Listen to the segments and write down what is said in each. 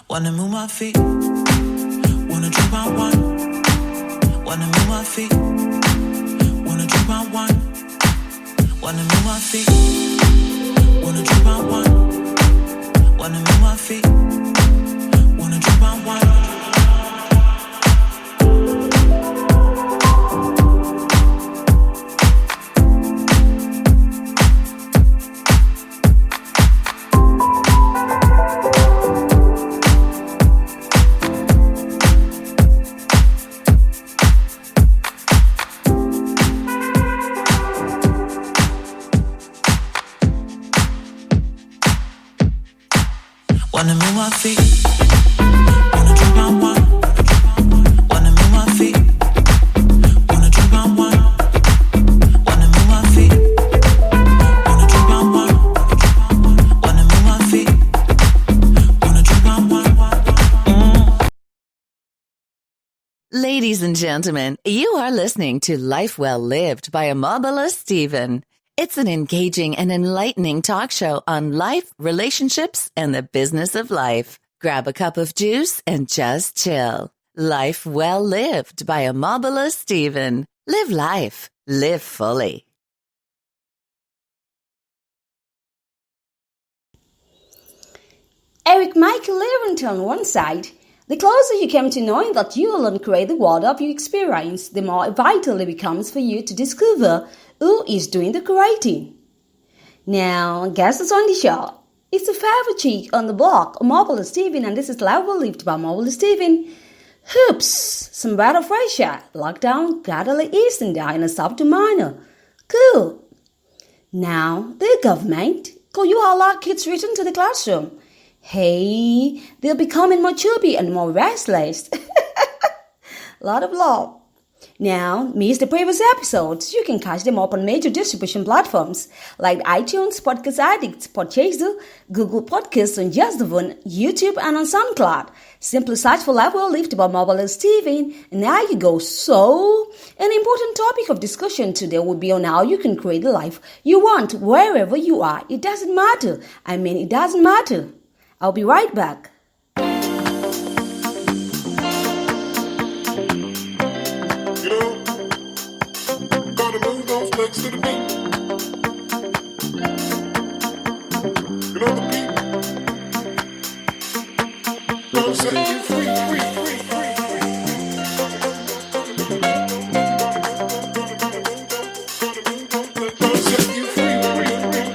Wanna move my feet, wanna drink my wine. Wanna move my feet, wanna drink my wine. Wanna move my feet, wanna drink my wine. Wanna move my feet, wanna drink my wine. Wanna move my feet, wanna drink my wine. Wanna move my feet, wanna drink my wine. Wanna move my feet, wanna drink my wine. Wanna move my feet, wanna drink my wine. Ladies and gentlemen, you are listening to Life Well Lived by Omobola Stephen. It's an engaging and enlightening talk show on life, relationships, and the business of life. Grab a cup of juice and just chill. Life Well Lived by Omobola Stephen. Live life. Live fully. Eric Michael Leventon once said, "The closer you come to knowing that you alone create the world of your experience, the more vital it becomes for you to discover who is doing the creating." Now, guess who's on the show? It's a favorite chick on the block, Omobola Stephen, and this is Life Well Lived by Omobola Stephen. Hoops, some better fresh air, lockdown, gradually easing down in a sub to minor. Cool. Now, the government, could you allow kids return to the classroom? Hey, they're becoming more chubby and more restless. Lot of love. Now, miss the previous episodes. You can catch them up on major distribution platforms like iTunes, Podcast Addict, Podchaser, Google Podcasts, on Just the One, YouTube, and on SoundCloud. Simply search for Life Well Lived by Omobola Stephen, and there you go. So, an important topic of discussion today would be on how you can create the life you want wherever you are. It doesn't matter. It doesn't matter. I'll be right back. Next to the beat. You know the beat. Gonna set you free, free, free, free. Gonna set you free, free, free.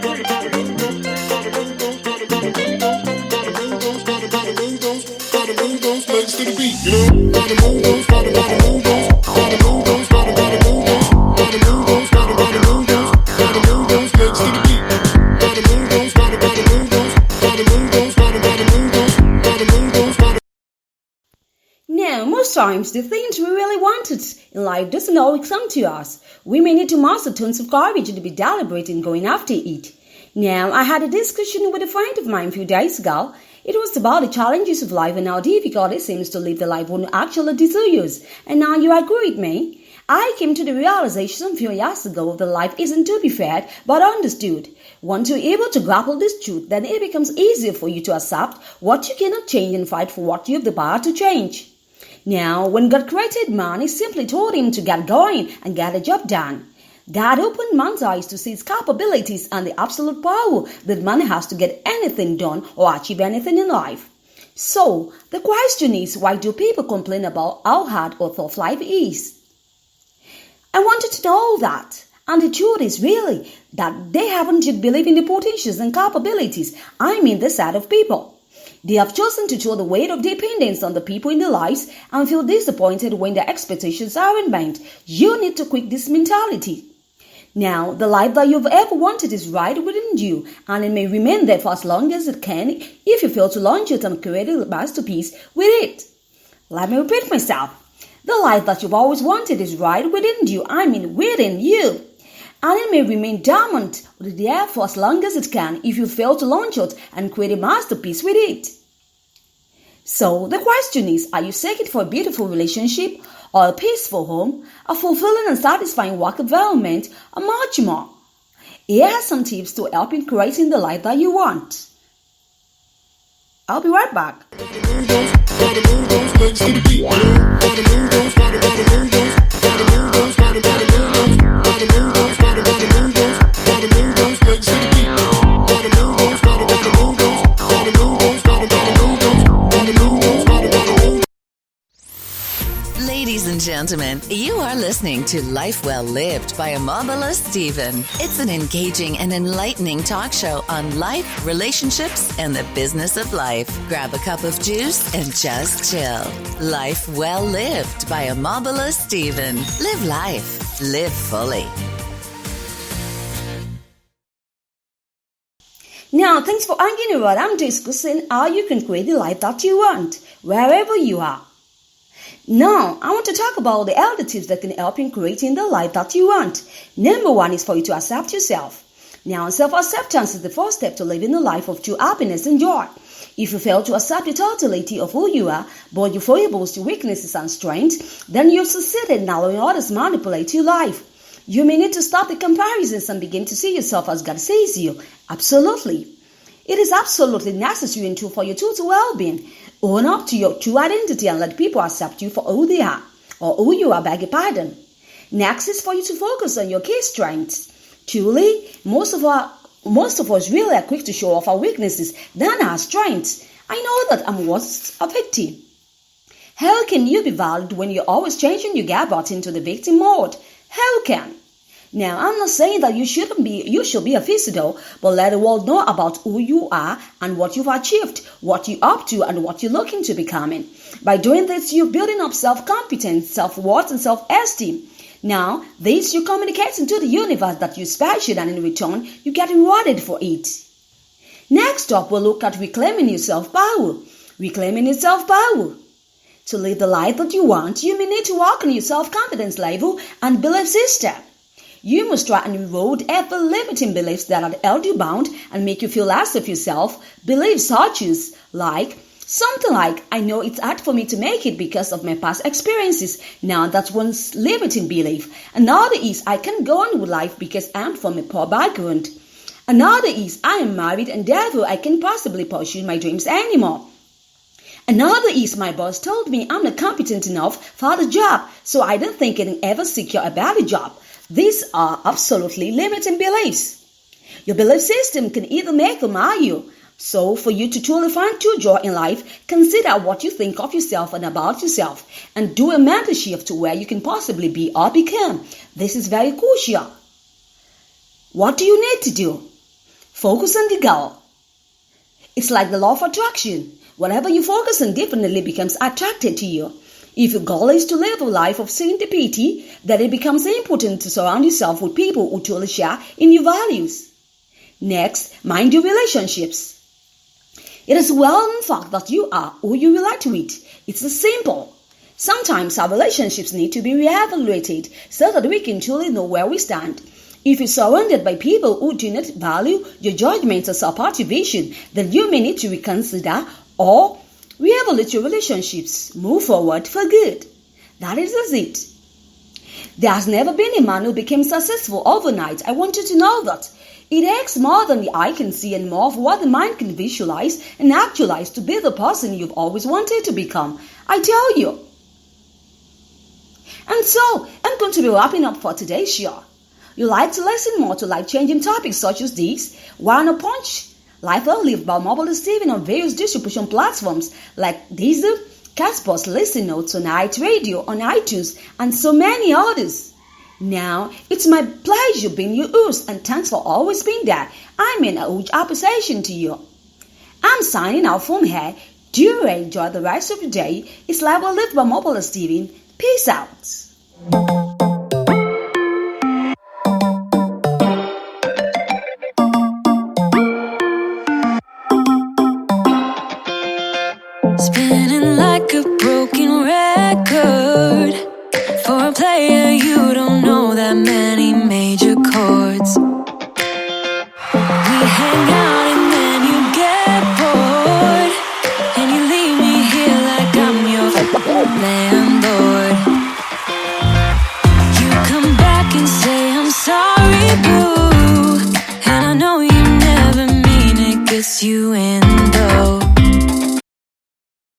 Gotta move those, legs to the beat. You know, gotta move those, gotta move those, gotta move those, gotta move those, gotta move those. Now, most times, the things we really wanted in life doesn't always come to us. We may need to muster tons of courage to be deliberate in going after it. Now, I had a discussion with a friend of mine a few days ago. It was about the challenges of life and how difficult it seems to live the life one actually desires. And now you agree with me? I came to the realization a few years ago that life isn't to be feared but understood. Once you're able to grapple this truth, then it becomes easier for you to accept what you cannot change and fight for what you have the power to change. Now, when God created man, He simply told him to get going and get a job done. God opened man's eyes to see his capabilities and the absolute power that man has to get anything done or achieve anything in life. So, the question is, why do people complain about how hard or tough life is? I wanted to know that. And the truth is really that they haven't yet believed in the potentials and capabilities, this side of people. They have chosen to throw the weight of dependence on the people in their lives and feel disappointed when their expectations aren't met. You need to quit this mentality. Now, the life that you've ever wanted is right within you, and it may remain there for as long as it can if you fail to launch it and create a masterpiece with it. Let me repeat myself. The life that you've always wanted is right within you, within you. And it may remain dormant there for as long as it can if you fail to launch it and create a masterpiece with it. So the question is, are you seeking for a beautiful relationship or a peaceful home, a fulfilling and satisfying work environment, or much more? Here are some tips to help in creating the life that you want. I'll be right back. Ladies and gentlemen, you are listening to Life Well Lived by Omobola Stephen. It's an engaging and enlightening talk show on life, relationships, and the business of life. Grab a cup of juice and just chill. Life Well Lived by Omobola Stephen. Live life. Live fully. Now, thanks for hanging around. I'm discussing how you can create the life that you want, wherever you are. Now, I want to talk about the elder tips that can help you in creating the life that you want. Number one is for you to accept yourself. Now, self-acceptance is the first step to living a life of true happiness and joy. If you fail to accept the totality of who you are, both your foibles, your weaknesses, and strengths, then you've succeeded in allowing others manipulate your life. You may need to stop the comparisons and begin to see yourself as God sees you. Absolutely. It is absolutely necessary and true for your total well-being. Own up to your true identity and let people accept you for who they are, or who you are, beg your pardon. Next is for you to focus on your key strengths. Truly, most of us really are quick to show off our weaknesses than our strengths. I know that I'm worse a victim. How can you be valued when you're always changing your gabot into the victim mode? How can? Now, I'm not saying that you should be a visitor, but let the world know about who you are and what you've achieved, what you're up to, and what you're looking to becoming. By doing this, you're building up self-confidence, self-worth, and self-esteem. Now, this you're communicating to the universe that you're special, and in return, you get rewarded for it. Next up, we'll look at reclaiming your self-power. Reclaiming your self-power. To live the life that you want, you may need to work on your self-confidence level and belief system. You must try and erode every limiting beliefs that have held you bound and make you feel less of yourself. Beliefs such as something like, I know it's hard for me to make it because of my past experiences. Now that's one limiting belief. Another is, I can't go on with life because I'm from a poor background. Another is, I am married and therefore I can't possibly pursue my dreams anymore. Another is, my boss told me I'm not competent enough for the job, so I don't think I can ever secure a better job. These are absolutely limiting beliefs. Your belief system can either make or mar you. So, for you to truly find true joy in life, consider what you think of yourself and about yourself, and do a mental shift to where you can possibly be or become. This is very crucial. What do you need to do? Focus on the goal. It's like the law of attraction. Whatever you focus on definitely becomes attracted to you. If your goal is to live a life of serendipity, then it becomes important to surround yourself with people who truly share in your values. Next, mind your relationships. It is a well-known fact that you are who you relate with. It's simple. Sometimes our relationships need to be reevaluated so that we can truly know where we stand. If you're surrounded by people who do not value your judgments or support your vision, then you may need to reconsider or reevaluate your relationships. Move forward for good. That is it. There has never been a man who became successful overnight. I want you to know that. It takes more than the eye can see and more of what the mind can visualize and actualize to be the person you've always wanted to become. I tell you. And so, I'm going to be wrapping up for today's show. You like to listen more to life-changing topics such as these? Why not punch Life Well Lived by Omobola Stephen on various distribution platforms like Deezer, Castbox, Listen Notes, on iRadio, on iTunes, and so many others. Now, it's my pleasure being your host, and thanks for always being there. I mean a huge appreciation to you. I'm signing out from here. Do you enjoy the rest of your day? It's Life Well Lived by Omobola Stephen. Peace out. Spin